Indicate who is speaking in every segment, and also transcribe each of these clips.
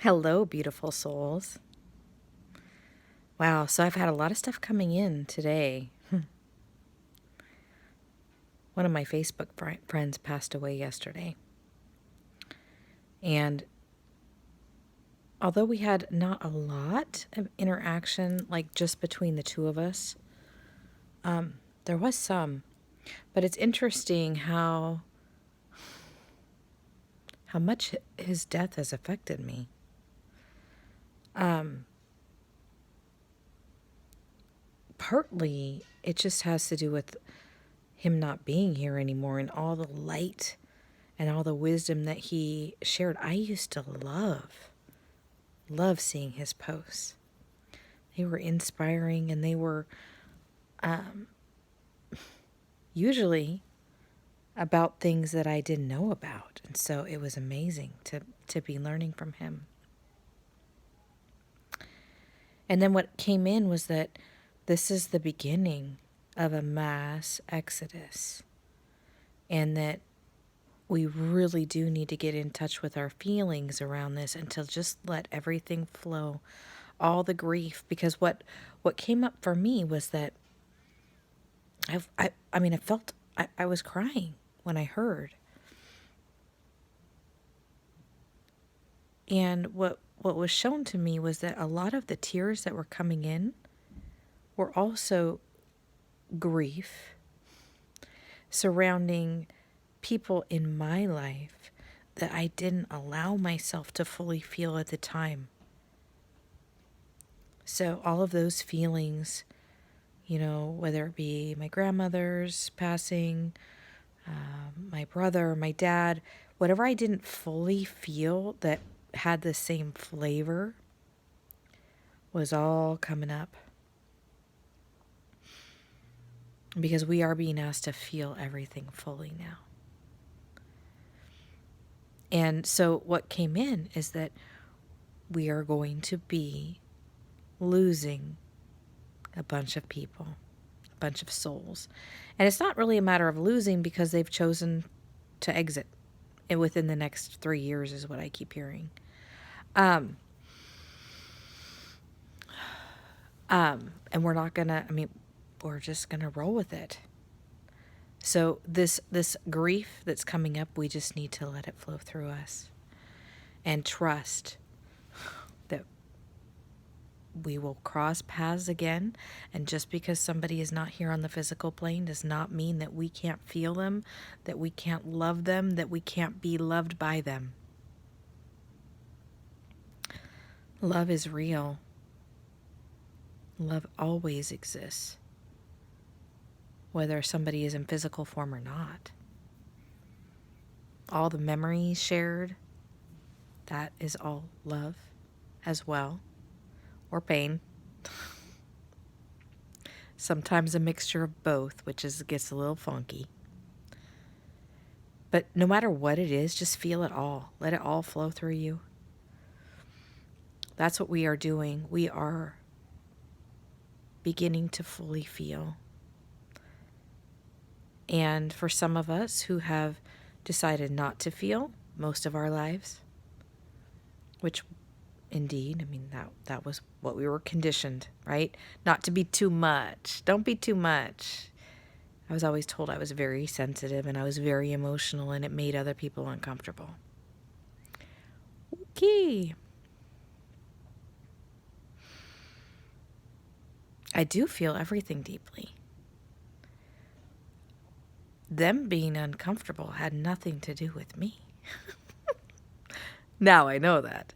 Speaker 1: Hello, beautiful souls. Wow, so I've had a lot of stuff coming in today. One of my Facebook friends passed away yesterday. And although we had not a lot of interaction, like just between the two of us, there was some. But it's interesting how much his death has affected me. Partly, it just has to do with him not being here anymore and all the light and all the wisdom that he shared. I used to love seeing his posts. They were inspiring, and they were usually about things that I didn't know about. And so it was amazing to be learning from him. And then what came in was that this is the beginning of a mass exodus, and that we really do need to get in touch with our feelings around this and to just let everything flow, all the grief. Because what came up for me was that I felt I was crying when I heard. And what was shown to me was that a lot of the tears that were coming in were also grief surrounding people in my life that I didn't allow myself to fully feel at the time. So all of those feelings, whether it be my grandmother's passing, my brother, my dad, whatever I didn't fully feel that had the same flavor was all coming up. Because we are being asked to feel everything fully now. And so what came in is that we are going to be losing a bunch of people, a bunch of souls. And it's not really a matter of losing because they've chosen to exit within the next 3 years is what I keep hearing. And we're not gonna, we're just gonna roll with it. So this grief that's coming up, we just need to let it flow through us and trust that we will cross paths again. And just because somebody is not here on the physical plane does not mean that we can't feel them, that we can't love them, that we can't be loved by them. Love is real. Love always exists, whether somebody is in physical form or not. All the memories shared, that is all love as well, or pain. Sometimes a mixture of both, which gets a little funky. But no matter what it is, just feel it all. Let it all flow through you. That's what we are doing. We are beginning to fully feel. And for some of us who have decided not to feel most of our lives, which indeed, that was what we were conditioned, right? Not to be too much. Don't be too much. I was always told I was very sensitive and I was very emotional, and it made other people uncomfortable. Okay. I do feel everything deeply. Them being uncomfortable had nothing to do with me. Now I know that.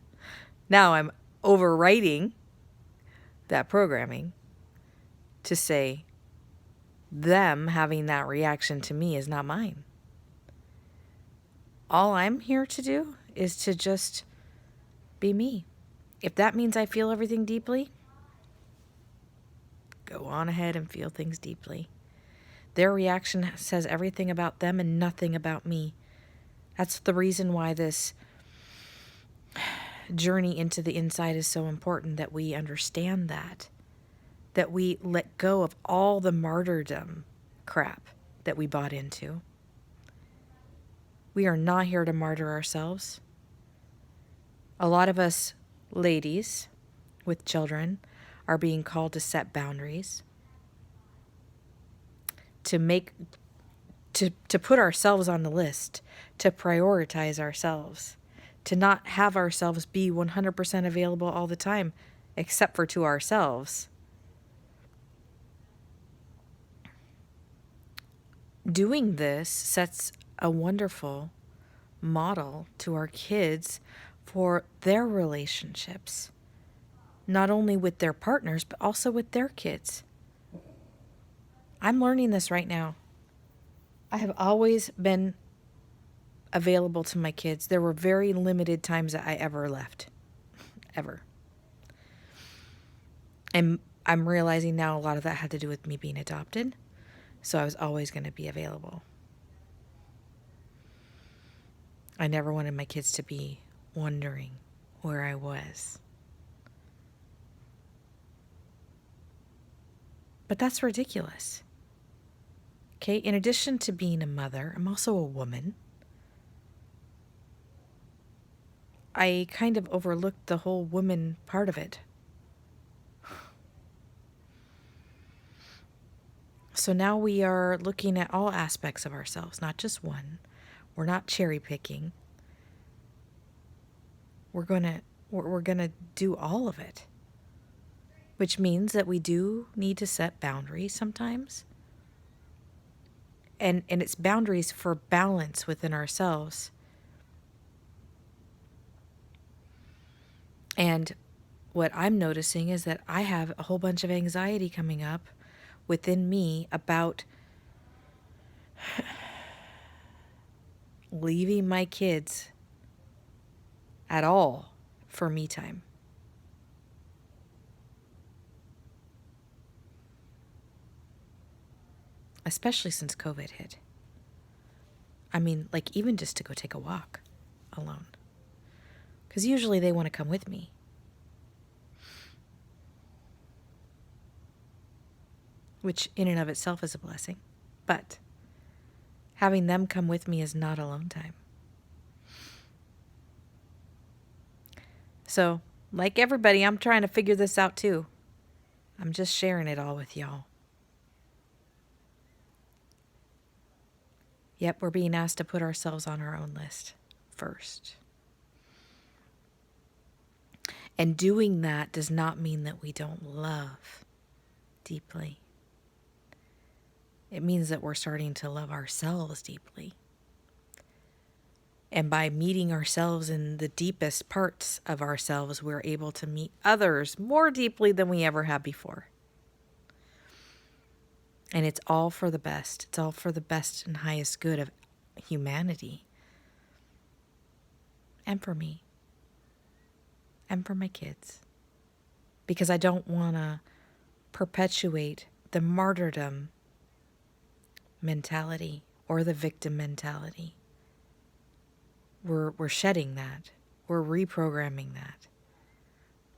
Speaker 1: Now I'm overwriting that programming to say them having that reaction to me is not mine. All I'm here to do is to just be me. If that means I feel everything deeply, go on ahead and feel things deeply. Their reaction says everything about them and nothing about me. That's the reason why this journey into the inside is so important, that we understand that we let go of all the martyrdom crap that we bought into. We are not here to martyr ourselves. A lot of us ladies with children are being called to set boundaries, to make to put ourselves on the list, to prioritize ourselves, to not have ourselves be 100% available all the time, except for to ourselves. Doing this sets a wonderful model to our kids for their relationships, not only with their partners, but also with their kids. I'm learning this right now. I have always been available to my kids. There were very limited times that I ever left. Ever. And I'm realizing now a lot of that had to do with me being adopted. So I was always going to be available. I never wanted my kids to be wondering where I was. But that's ridiculous. Okay, in addition to being a mother, I'm also a woman. I kind of overlooked the whole woman part of it. So now we are looking at all aspects of ourselves, not just one. We're not cherry picking. We're gonna do all of it. Which means that we do need to set boundaries sometimes. And it's boundaries for balance within ourselves. And what I'm noticing is that I have a whole bunch of anxiety coming up within me about leaving my kids at all for me time. Especially since COVID hit. I mean, like even just to go take a walk alone. Because usually they want to come with me. Which in and of itself is a blessing. But having them come with me is not alone time. So, like everybody, I'm trying to figure this out too. I'm just sharing it all with y'all. Yep, we're being asked to put ourselves on our own list first. And doing that does not mean that we don't love deeply. It means that we're starting to love ourselves deeply. And by meeting ourselves in the deepest parts of ourselves, we're able to meet others more deeply than we ever have before. And it's all for the best. It's all for the best and highest good of humanity. And for me. And for my kids. Because I don't want to perpetuate the martyrdom mentality or the victim mentality. We're shedding that. We're reprogramming that.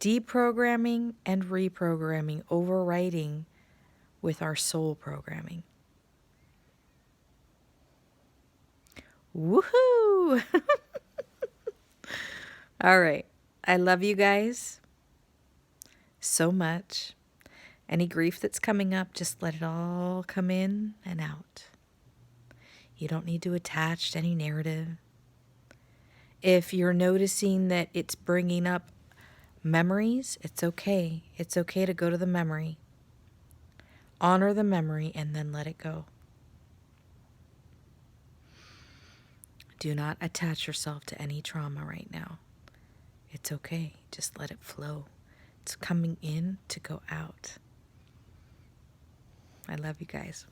Speaker 1: Deprogramming and reprogramming, overriding with our soul programming. Woohoo! All right. I love you guys so much. Any grief that's coming up, just let it all come in and out. You don't need to attach to any narrative. If you're noticing that it's bringing up memories, it's okay. It's okay to go to the memory. Honor the memory and then let it go. Do not attach yourself to any trauma right now. It's okay. Just let it flow. It's coming in to go out. I love you guys.